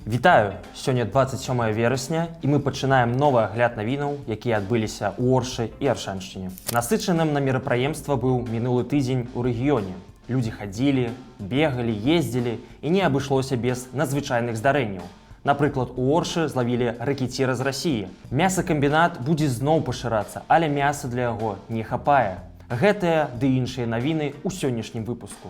Вітаю! Сёння 27 верасня і мы пачынаем новы агляд навінаў, якія адбыліся ў Оршы і Аршаншчыне. Насычаным на мерапрыемства быў мінулы тыдзень у рэгіёне. Людзі хадзілі, бегалі, ездзілі і не абышлося без надзвычайных здарэнняў. Напрыклад, у Оршы злавілі рэкеціра з Расіі. Мясакамбінат будзе зноў пашырацца, але мяса для яго не хапае. Гэтыя ды іншыя навіны ў сённяшнім выпуску.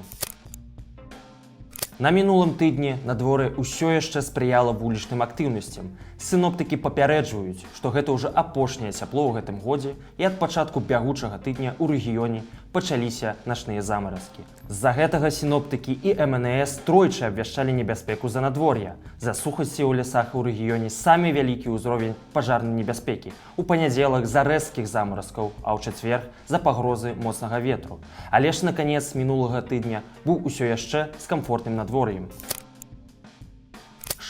На мінулым тыдні на дворы ўсё яшчэ спрыяла вулічным актыўнасцям. Сіноптыкі папярэджваюць, што гэта ўжо апошняе цяпло ў гэтым годзе і ад пачатку бягучага тыдня ў рэгіёне пачаліся начныя замаразкі. З-за гэтага сіноптыкі і МНС тройчы абвяшчалі небяспеку за надвор'я. За сухасці ў лясах у рэгіёне самы вялікі ўзровень пажарнай небяспекі. У панядзелак за рэзкіх замаразкаў, а ў чацвер за пагрозы моцнага ветру. Але ж на канец мінулага тыдня быў усё яшчэ з камфортным надвор'ем.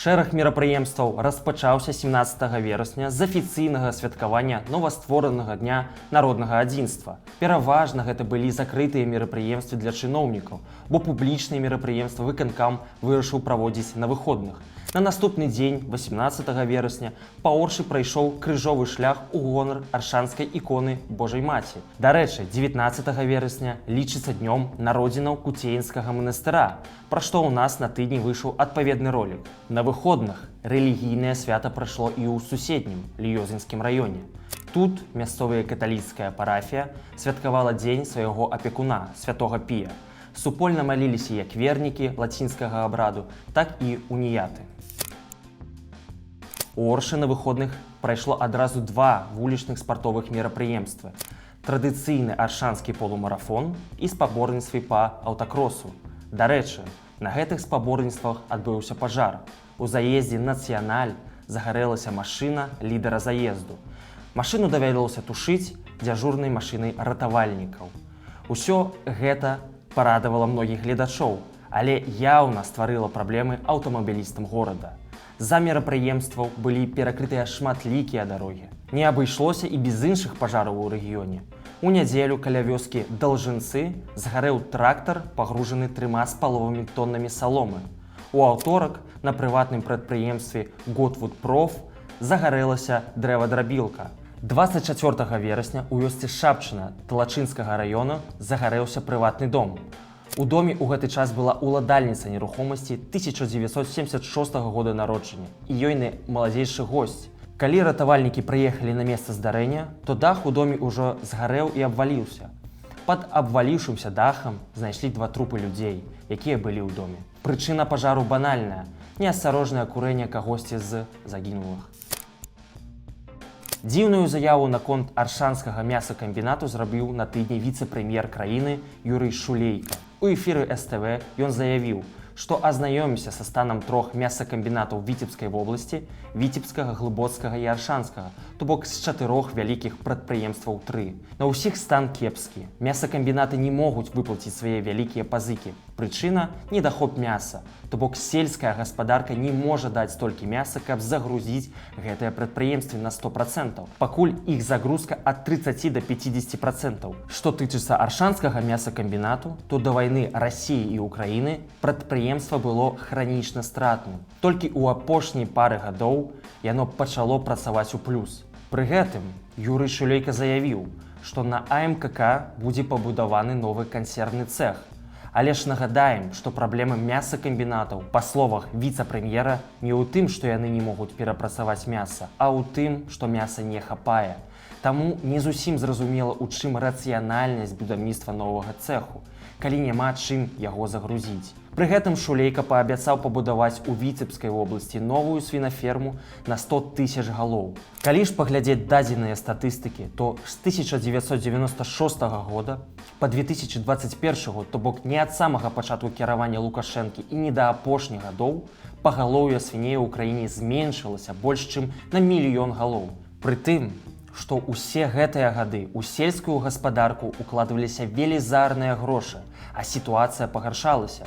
Шэраг мерапрыемстваў распачаўся 17 верасня з афіцыйнага святкавання новастворанага дня народнага адзінства. Пераважна гэта былі закрытыя мерапрыемствы для чыноўнікаў, бо публічныя мерапрыемствы выканкам вырашыў праводзіць на выходных. На наступны дзень, 18 верасня, па Оршы прайшоў крыжовы шлях у гонар аршанскай іконы Божай Маці. Дарэчы, 19 верасня лічыцца днём народзінаў Куцеінскага манастыра, пра што ў нас на тыдні выйшаў адпаведны ролік. На выходных рэлігійнае свята прайшло і ў суседнім Ліёзінскім раёне. Тут мясцовая каталіцкая парафія святкавала дзень свайго апекуна, святога Пія. Супольна маліліся як вернікі лацінскага абраду, так і уніяты. У Оршы на выходных прайшло адразу два вулічных спартовых мерапрыемствы. Традыцыйны аршанскі полумарафон і спаборніцтвы па аўтакросу. Дарэчы, на гэтых спаборніцтвах адбыўся пажар. У заездзе «Нацыяналь» загарэлася машына лідара заезду. Машыну давялося тушыць дзяжурнай машынай ратавальнікаў. Усё гэта парадавала многіх гледачоў, але яўна стварыла праблемы аўтамабілістам горада. За мерапрыемстваў былі перакрытыя шматлікія дарогі. Не абышлося і без іншых пажараў у рэгіёне. У нядзелю каля вёскі Должынцы згарэў трактар, пагружаны 3,5 тоннамі саломы. У аўторак на прыватным прадпрыемстве «Готвуд-Проф» загарэлася дрэвадрабілка. 24 верасня у вёсцы Шапчына Талачынскага раёна загарэўся прыватны дом. У доме ў гэты час была ўладальніца нерухомасці 1976 года народжання і ёйны маладзейшы госць. Калі ратавальнікі прыехалі на месца здарэння, то дах у доме ўжо згарэў і абваліўся. Пад абваліўшымся дахам знайшлі два трупы людзей, якія былі ў доме. Прычына пажару банальная – неасцярожнае курэнне кагосьці з загінулых. Дзіўную заяву наконт аршанскага мясакамбінату зрабіў на тыдні віцэ-прэм'ер краіны Юрый Шулейка. У эфіры СТВ ён заявіў, што азнаёміўся са станам трох мясакамбінатаў Віцебскай вобласці, Віцебскага, Глыбоцкага і Аршанскага, то бок з 4 вялікіх прадпрыемстваў 3. На ўсіх стан кепскі. Мясакамбінаты не могуць выплаціць свае вялікія пазыкі. Прычына – недахоп мяса. То бок сельская гаспадарка не можа даць столькі мяса, каб загрузіць гэтыя прадпрыемствы на 100%. Пакуль іх загрузка ад 30 до 50%. Што тычыцца аршанскага мясакамбінату, то да вайны Расіі і Украіны прадпрыемства было хранічна стратным. Толькі ў апошняй пары гадоў яно пачало працаваць у плюс. Пры гэтым Юрый Шулейка заявіў, што на АМКК будзе пабудаваны новы кансервны цэх. Але ж нагадаем, што праблема мясакамбінатаў, па словах віцэ-прэм'ера, не ў тым, што яны не могуць перапрацаваць мяса, а ў тым, што мяса не хапае. Таму не зусім зразумела, у чым рацыянальнасць будаўніцтва новага цэху, калі няма чым яго загрузіць. Пры гэтым Шулейка паабяцаў пабудаваць у Віцебскай вобласці новую свінаферму на 100 000 галоў. Калі ж паглядзець дадзеныя статыстыкі, то з 1996 года па 2021, то бок не ад самага пачатку кіравання Лукашэнкі і не да апошніх гадоў, пагалоўе свіней у краіне зменшылася больш чым на 1 000 000 галоў. Пры тым, што ўсе гэтыя гады ў сельскую гаспадарку укладваліся велізарныя грошы, а сітуацыя пагаршалася.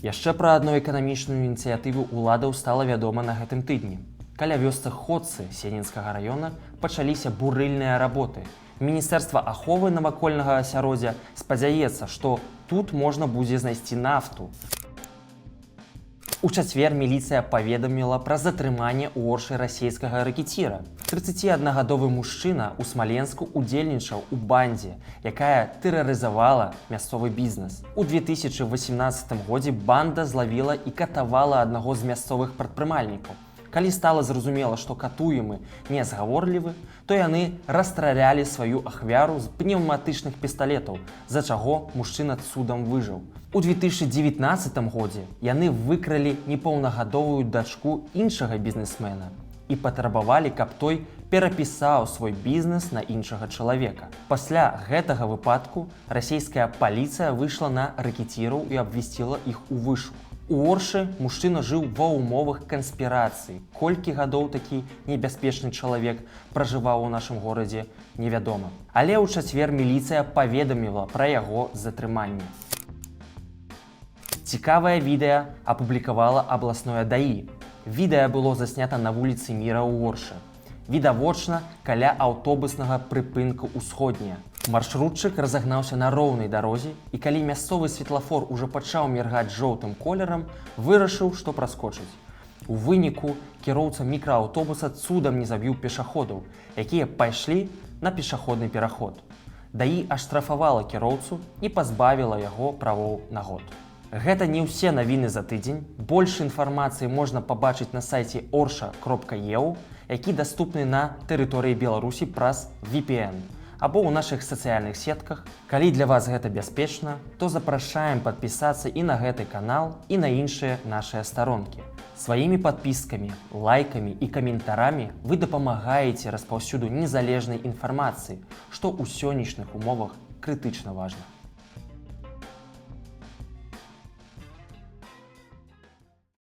Яшчэ пра адну эканамічную ініцыятыву ўладаў стала вядома на гэтым тыдні. Каля вёсцы Ходцы Сенінскага раёна пачаліся бурыльныя работы. Міністэрства аховы навакольнага асяроддзя спадзяецца, што тут можна будзе знайсці нафту. У чацвер міліцыя паведаміла пра затрыманне ў Оршы расійскага рэкеціра. 31гадовы мужчына ў Смаленску удзельнічаў у бандзе, якая тэрарызавала мясцовы бізнес. У 2018 годзе банда злавіла і катавала аднаго з мясцовых прадпрымальнікаў. Калі стала зразумела, што катуемы не згаворлівы, то яны расстралялі сваю ахвяру з пнеўматычных пісталетаў, за чаго мужчына цудам выжыў. У 2019 годзе яны выкралі непаўнагадовую дачку іншага бізнесмена і патрабавалі, каб той перапісаў свой бізнес на іншага чалавека. Пасля гэтага выпадку расійская паліцыя выйшла на рэкеціраў і абвясціла іх у вышук. У Оршы мужчына жыў ва ўмовах канспірацыі. Колькі гадоў такі небяспечны чалавек пражываў у нашым горадзе, невядома. Але ў чацвер міліцыя паведаміла пра яго затрыманне. Цікавае відэа апублікавала абласное ДАІ. Відэа было заснята на вуліцы Міра ў Оршы. Відавочна каля аўтобуснага прыпынку «Усходняя». Маршрутчык разагнаўся на роўнай дарозе і калі мясцовы светлафор ужо пачаў міргаць жоўтым колерам, вырашыў, што праскочыць. У выніку кіроўца мікрааўтобуса цудам не забіў пешаходаў, якія пайшлі на пешаходны пераход. ДАІ аштрафавала кіроўцу і пазбавіла яго правоў на год. Гэта не ўсе навіны за тыдзень. Больш інфармацыі можна пабачыць на сайце orsha.eu, які даступны на тэрыторыі Беларусі праз VPN, або ў нашых сацыяльных сетках. Калі для вас гэта бяспечна, то запрашаем падпісацца і на гэты канал, і на іншыя нашыя старонкі. Сваімі падпіскамі, лайкамі і каментарамі вы дапамагаеце распаўсюду незалежнай інфармацыі, што ў сённяшніх умовах крытычна важна.